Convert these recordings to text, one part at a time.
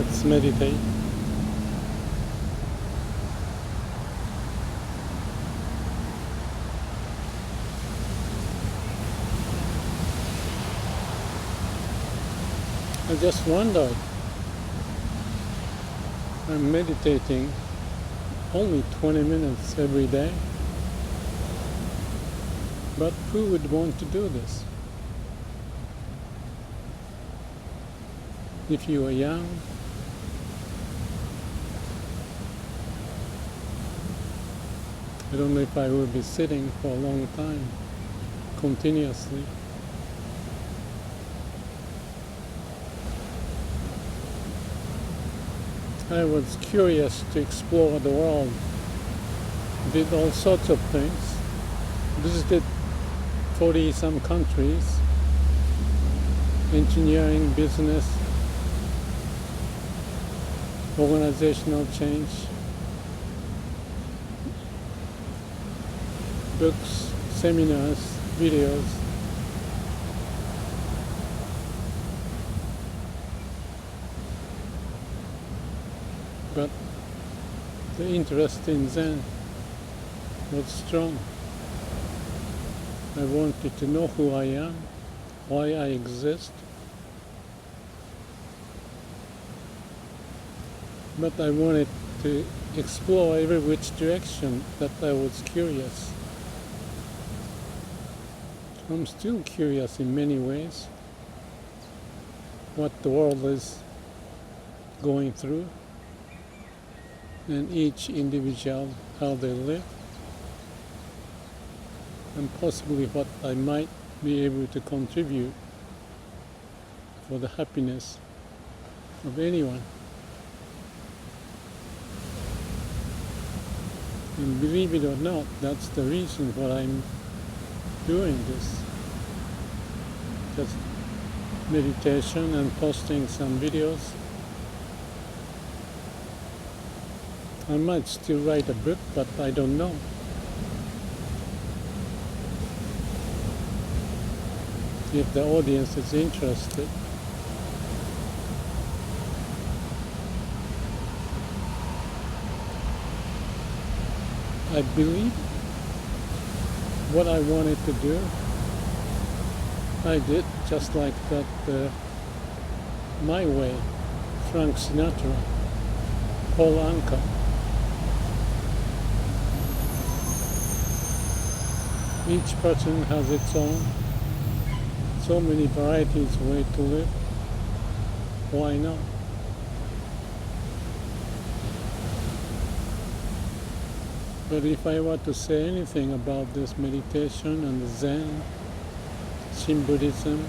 Let's meditate. I just wondered, I'm meditating only 20 minutes every day, but who would want to do this? If you are young, I don't know if I will be sitting for a long time, continuously. I was curious to explore the world, did all sorts of things, visited 40 some countries, engineering, business, organizational change, books, seminars, videos. But the interest in Zen was strong. I wanted to know who I am, why I exist. But I wanted to explore every which direction that I was curious. I'm still curious in many ways what the world is going through, and each individual, how they live, and possibly what I might be able to contribute for the happiness of anyone. And believe it or not, that's the reason why I'm doing this. Just meditation and posting some videos. I might still write a book, but I don't know. If the audience is interested. I believe what I wanted to do, I did, just like that My Way, Frank Sinatra, Paul Anka. Each person has its own, so many varieties of way to live. Why not? But if I were to say anything about this meditation and Zen, Shin Buddhism,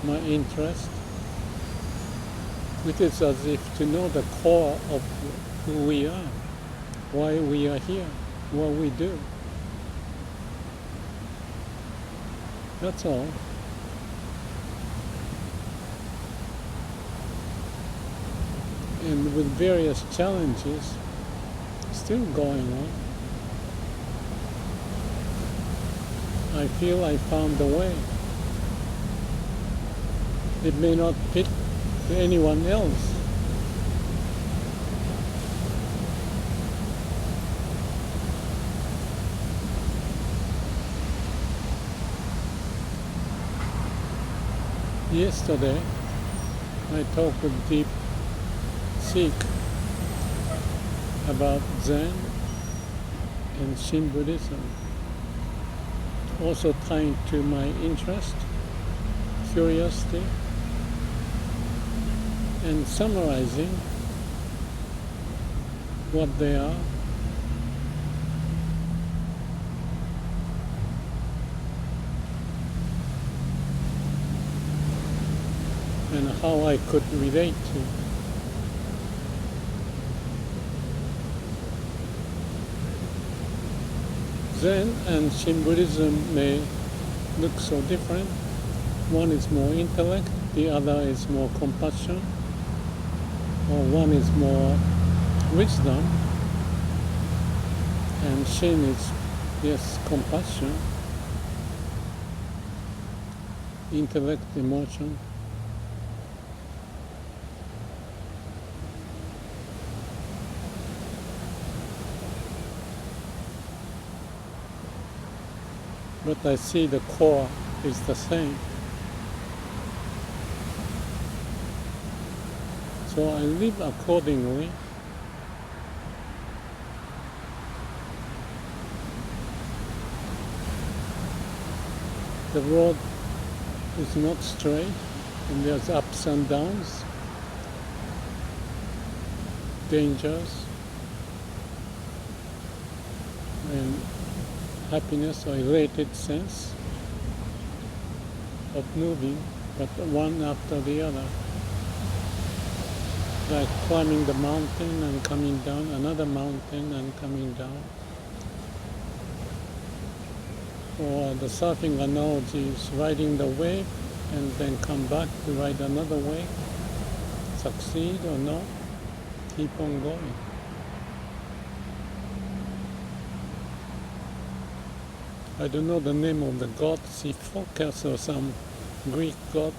my interest, it is as if to know the core of who we are, why we are here, what we do. That's all. And with various challenges still going on, I feel I found a way. It may not fit to anyone else. Yesterday, I talked with Deep Sikh about Zen and Shin Buddhism, also tying to my interest, curiosity, and summarizing what they are. And how I could relate to. Zen and Shin Buddhism may look so different. One is more intellect, the other is more compassion, or one is more wisdom, and Shin is, yes, compassion, intellect, emotion. but I see the core is the same. So I live accordingly. The road is not straight, and there's ups and downs, dangers, and happiness or elated sense of moving, but one after the other. Like climbing the mountain and coming down, another mountain and coming down. Or the surfing analogy is riding the wave and then come back to ride another wave. Succeed or not, keep on going. I don't know the name of the god, Siphocus or some Greek god.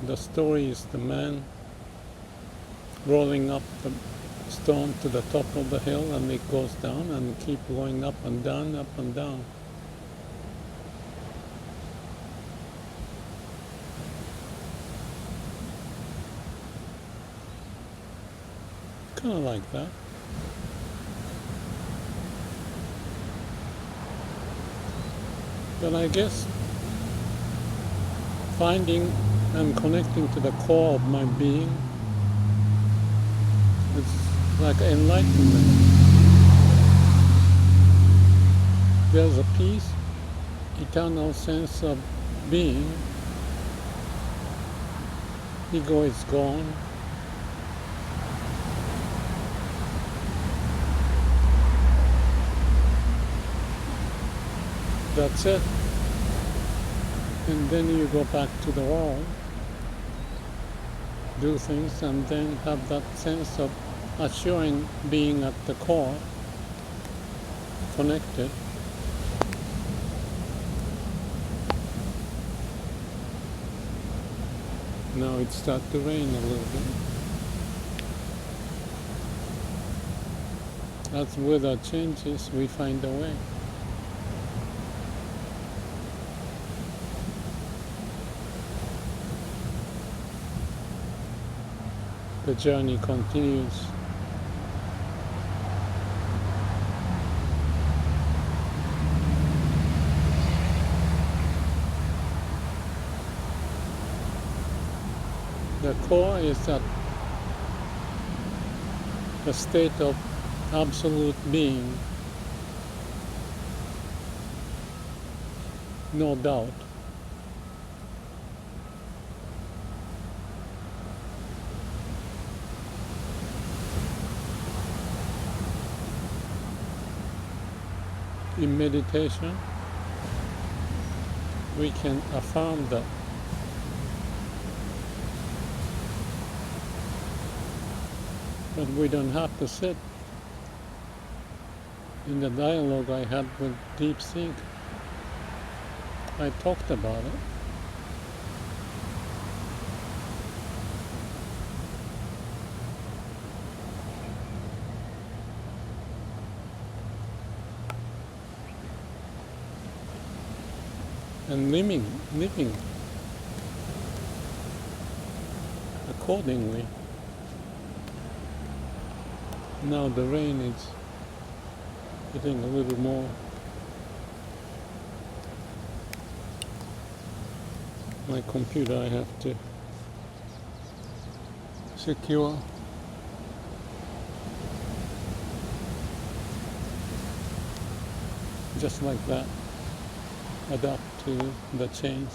The story is the man rolling up the stone to the top of the hill, and it goes down and keep going up and down, up and down. Kind of like that. But I guess finding and connecting to the core of my being is like enlightenment. There's a peace, eternal sense of being. Ego is gone. That's it. And then you go back to the world, do things, and then have that sense of assuring being at the core, connected. Now it starts to rain a little bit. As weather changes, we find a way. The journey continues. The core is at the state of absolute being, no doubt. In meditation, we can affirm that. But we don't have to sit. In the dialogue I had with Deep Sink, I talked about it. And living accordingly. Now the rain is getting a little more. My computer I have to secure. Just like that. Adapt to the change.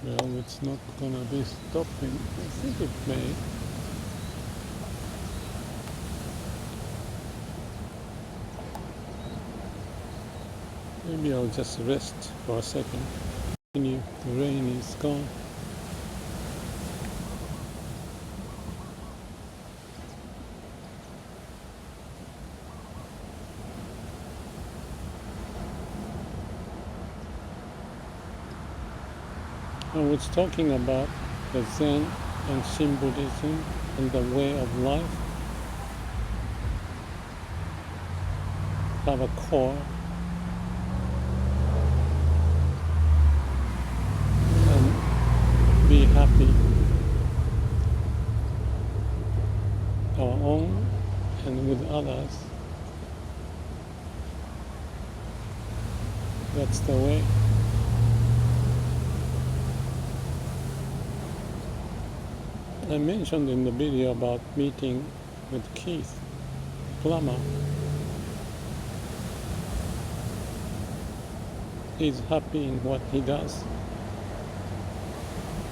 Well, it's not gonna be stopping. I think it may. Maybe I'll just rest for a second. The rain is gone. I was talking about the Zen and Shin Buddhism and the way of life have a core and be happy, our own and with others. That's the way. I mentioned in the video about meeting with Keith Plummer. He's happy in what he does.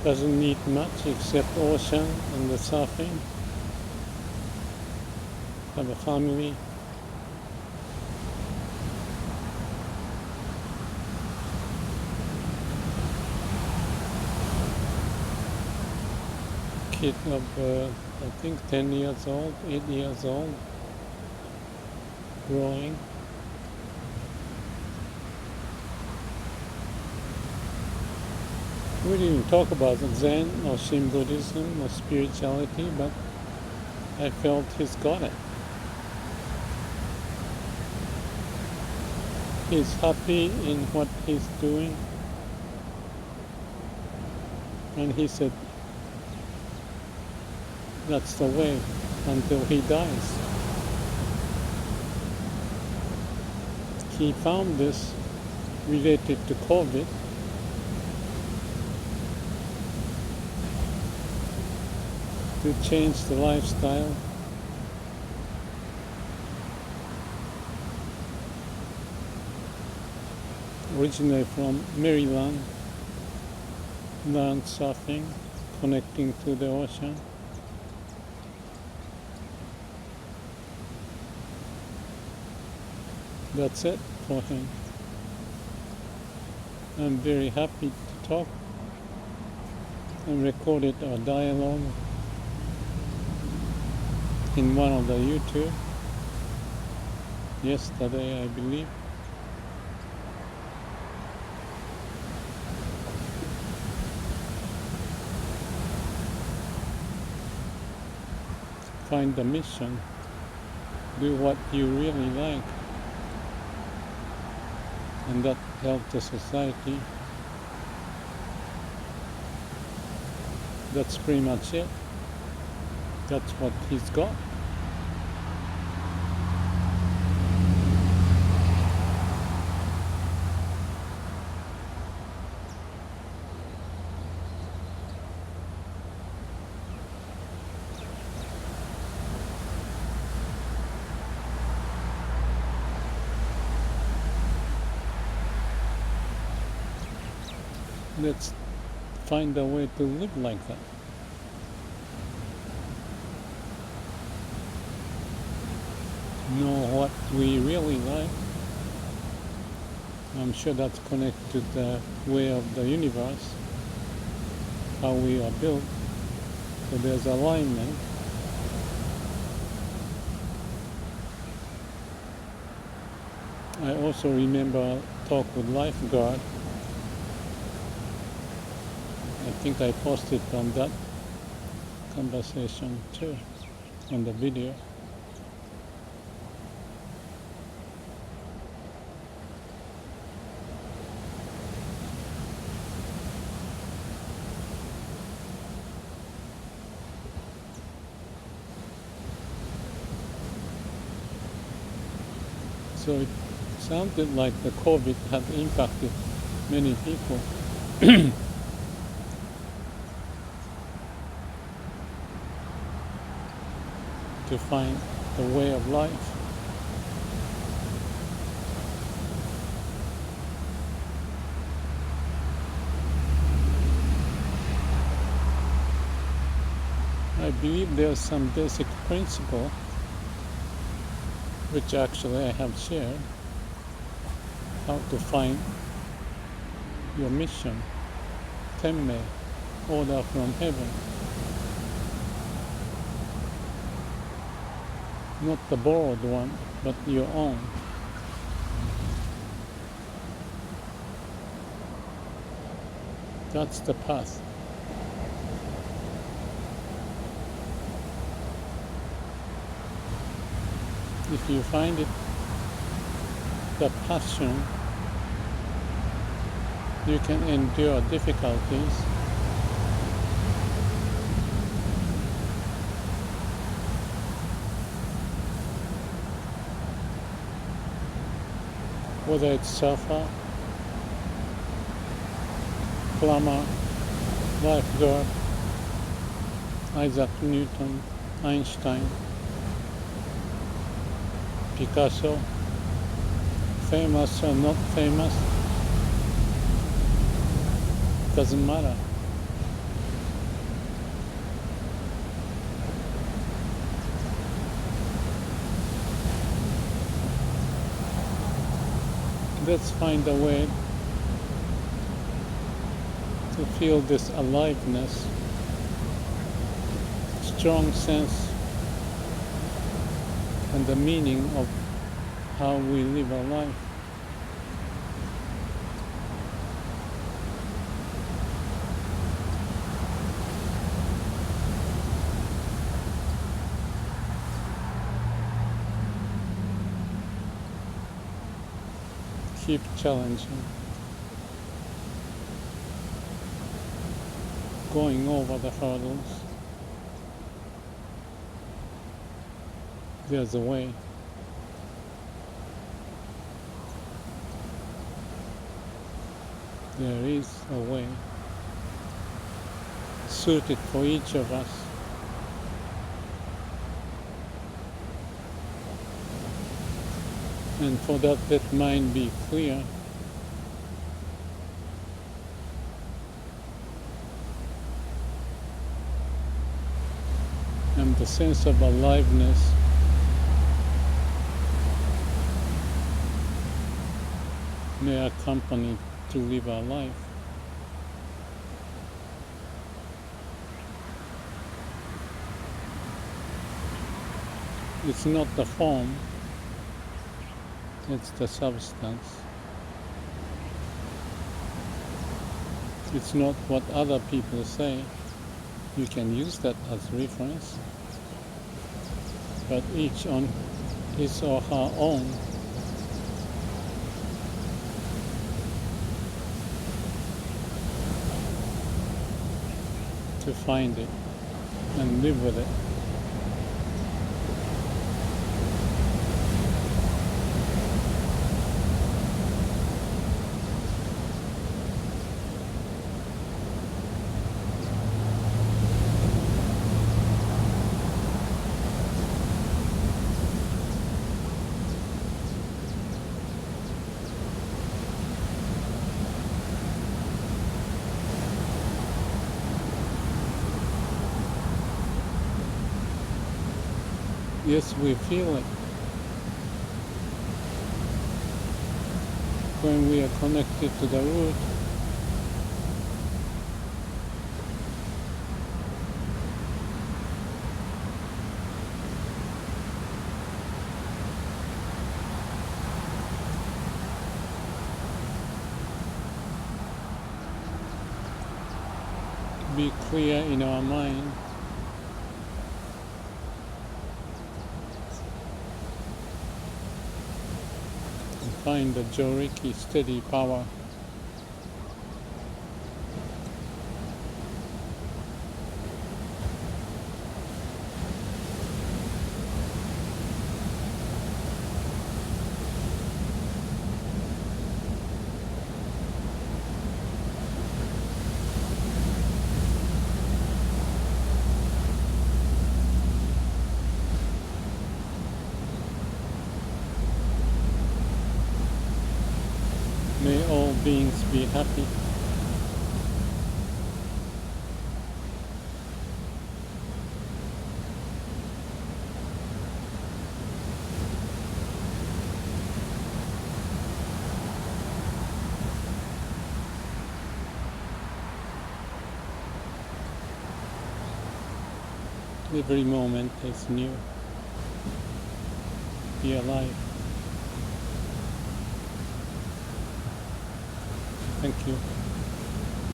Doesn't need much except ocean and the surfing. Have a family. Kid of I think 10 years old, 8 years old, growing. We didn't talk about Zen or Shin Buddhism or spirituality, but I felt he's got it. He's happy in what he's doing. And he said, that's the way until he dies. He found this related to COVID. To change the lifestyle. Originally from Maryland, learned surfing, connecting to the ocean. That's it for him. I'm very happy to talk and recorded our dialogue in one of the YouTube yesterday, I believe. Find the mission. Do what you really like. And that helps the society. That's pretty much it. That's what he's got. Let's find a way to live like that. Know what we really like. I'm sure that's connected to the way of the universe, how we are built. So there's alignment. I also remember a talk with lifeguard. I think I posted on that conversation too, on the video. So it sounded like the COVID had impacted many people. To find the way of life. I believe there's some basic principle which actually I have shared, how to find your mission, Tenmei, order from heaven. Not the borrowed one, but your own. That's the path. If you find it, the passion, you can endure difficulties. Whether it's surfer, plumber, lifeguard, Isaac Newton, Einstein, Picasso, famous or not famous, doesn't matter. Let's find a way to feel this aliveness, strong sense, and the meaning of how we live our life. Keep challenging, going over the hurdles. There's a way. There is a way suited for each of us. And for that, let mind be clear. And the sense of aliveness may accompany to live our life. It's not the form, it's the substance. It's not what other people say. You can use that as reference, but each on his or her own to find it and live with it. Yes, we feel it when we are connected to the root. Be clear in our mind. Find the Joriki steady power. May all beings be happy. Every moment is new. Be alive. Thank you.